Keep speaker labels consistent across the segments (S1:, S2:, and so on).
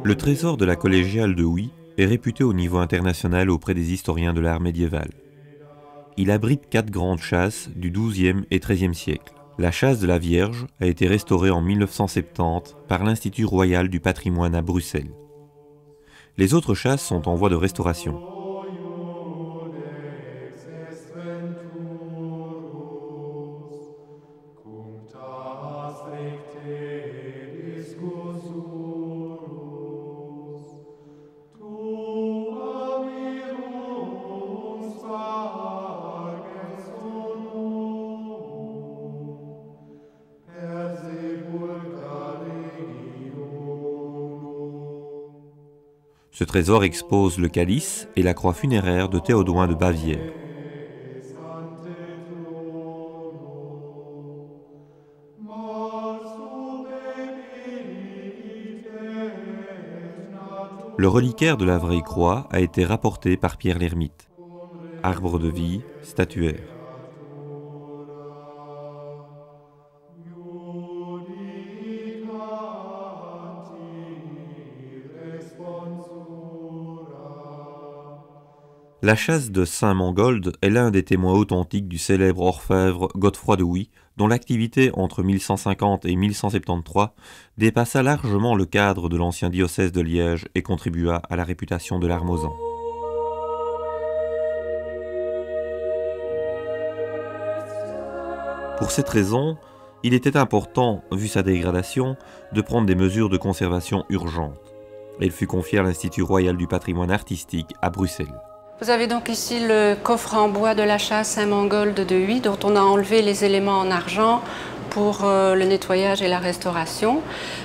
S1: Le trésor de la collégiale de Huy est réputé au niveau international auprès des historiens de l'art médiéval. Il abrite 4 grandes chasses du XIIe et XIIIe siècle. La chasse de la Vierge a été restaurée en 1970 par l'Institut royal du patrimoine à Bruxelles. Les autres chasses sont en voie de restauration. Ce trésor expose le calice et la croix funéraire de Théodoin de Bavière. Le reliquaire de la vraie croix a été rapporté par Pierre l'Ermite. Arbre de vie, statuaire. La chasse de Saint-Mangold est l'un des témoins authentiques du célèbre orfèvre Godefroy de Huy, dont l'activité entre 1150 et 1173 dépassa largement le cadre de l'ancien diocèse de Liège et contribua à la réputation de l'armosan. Pour cette raison, il était important, vu sa dégradation, de prendre des mesures de conservation urgentes. Elle fut confiée à l'Institut royal du patrimoine artistique à Bruxelles.
S2: Vous avez donc ici le coffre en bois de la chasse Saint-Mangold de Huy, dont on a enlevé les éléments en argent pour le nettoyage et la restauration.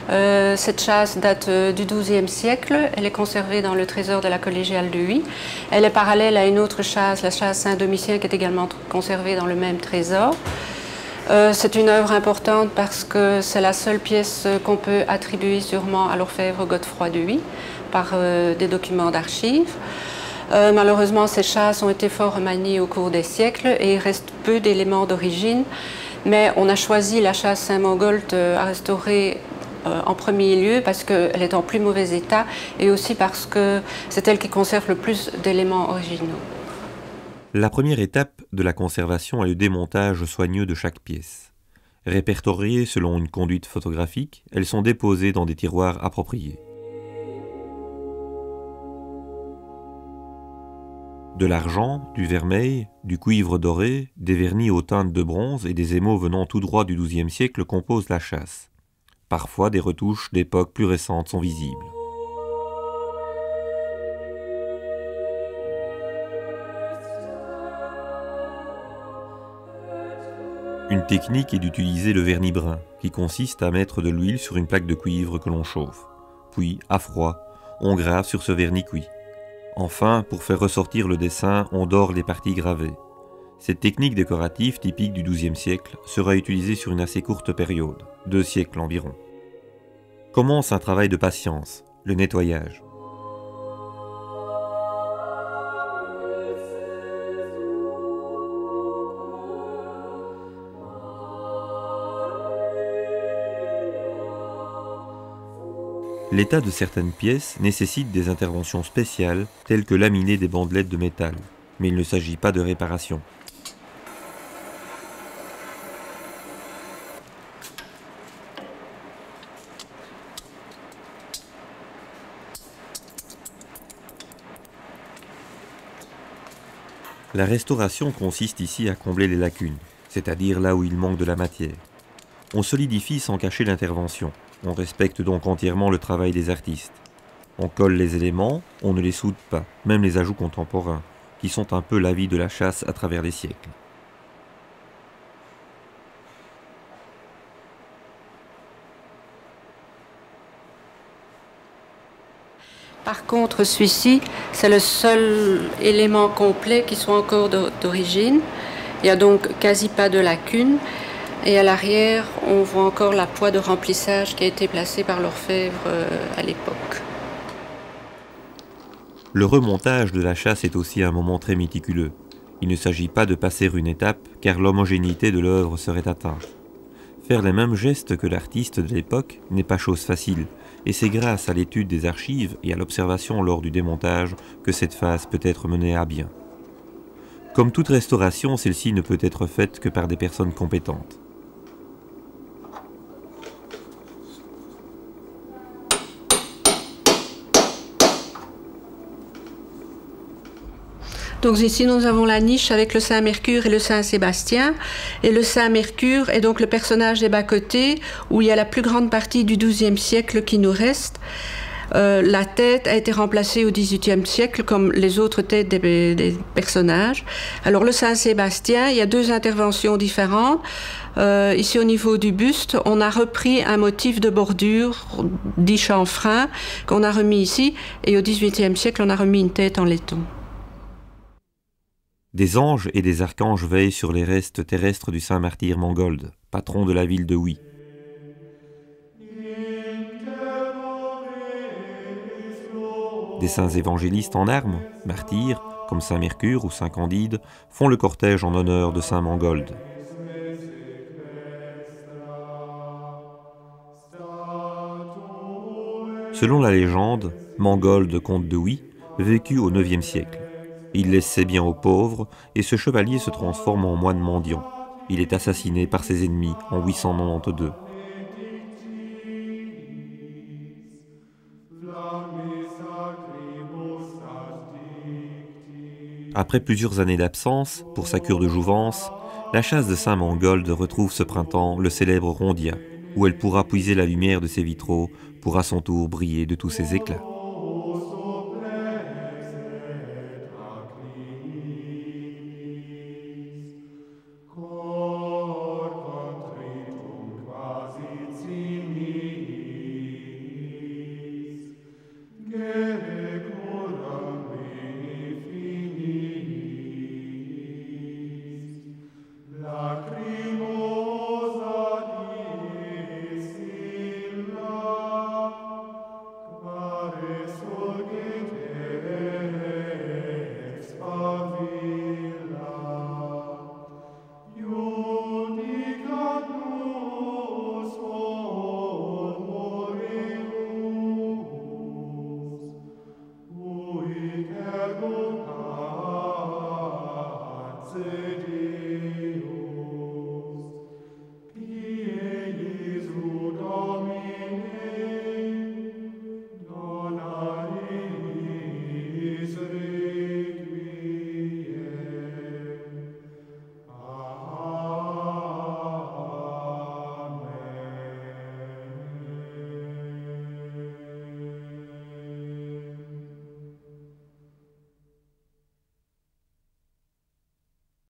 S2: Cette chasse date du XIIe siècle, elle est conservée dans le trésor de la collégiale de Huy. Elle est parallèle à une autre chasse, la chasse Saint-Domitien, qui est également conservée dans le même trésor. C'est une œuvre importante parce que c'est la seule pièce qu'on peut attribuer sûrement à l'orfèvre Godefroy de Huy par des documents d'archives. Malheureusement, ces chasses ont été fort remaniées au cours des siècles et il reste peu d'éléments d'origine, mais on a choisi la chasse Saint-Mangold à restaurer en premier lieu parce qu'elle est en plus mauvais état et aussi parce que c'est elle qui conserve le plus d'éléments originaux.
S1: La première étape de la conservation est le démontage soigneux de chaque pièce. Répertoriées selon une conduite photographique, elles sont déposées dans des tiroirs appropriés. De l'argent, du vermeil, du cuivre doré, des vernis aux teintes de bronze et des émaux venant tout droit du XIIe siècle composent la chasse. Parfois, des retouches d'époques plus récentes sont visibles. Une technique est d'utiliser le vernis brun, qui consiste à mettre de l'huile sur une plaque de cuivre que l'on chauffe. Puis, à froid, on grave sur ce vernis cuit. Enfin, pour faire ressortir le dessin, on dore les parties gravées. Cette technique décorative typique du XIIe siècle sera utilisée sur une assez courte période, 2 siècles environ. Commence un travail de patience, le nettoyage. L'état de certaines pièces nécessite des interventions spéciales, telles que laminer des bandelettes de métal, mais il ne s'agit pas de réparation. La restauration consiste ici à combler les lacunes, c'est-à-dire là où il manque de la matière. On solidifie sans cacher l'intervention. On respecte donc entièrement le travail des artistes. On colle les éléments, on ne les soude pas, même les ajouts contemporains, qui sont un peu la vie de la chasse à travers les siècles.
S2: Par contre, celui-ci, c'est le seul élément complet qui soit encore d'origine. Il n'y a donc quasi pas de lacunes. Et à l'arrière, on voit encore la poix de remplissage qui a été placée par l'orfèvre à l'époque.
S1: Le remontage de la chasse est aussi un moment très méticuleux. Il ne s'agit pas de passer une étape, car l'homogénéité de l'œuvre serait atteinte. Faire les mêmes gestes que l'artiste de l'époque n'est pas chose facile, et c'est grâce à l'étude des archives et à l'observation lors du démontage que cette phase peut être menée à bien. Comme toute restauration, celle-ci ne peut être faite que par des personnes compétentes.
S2: Donc ici nous avons la niche avec le Saint Mercure et le Saint Sébastien. Et le Saint Mercure est donc le personnage des bas-côtés où il y a la plus grande partie du XIIe siècle qui nous reste. La tête a été remplacée au XVIIIe siècle comme les autres têtes des personnages. Alors le Saint Sébastien, il y a deux interventions différentes. Ici au niveau du buste, on a repris un motif de bordure dit chanfrein qu'on a remis ici. Et au XVIIIe siècle, on a remis une tête en laiton.
S1: Des anges et des archanges veillent sur les restes terrestres du saint martyr Mangold, patron de la ville de Huy. Des saints évangélistes en armes, martyrs, comme saint Mercure ou saint Candide, font le cortège en honneur de saint Mangold. Selon la légende, Mangold, comte de Huy, vécut au IXe siècle. Il laisse ses biens aux pauvres et ce chevalier se transforme en moine mendiant. Il est assassiné par ses ennemis en 892. Après plusieurs années d'absence, pour sa cure de jouvence, la chasse de Saint Mangold retrouve ce printemps le célèbre Rondia, où elle pourra puiser la lumière de ses vitraux pour à son tour briller de tous ses éclats.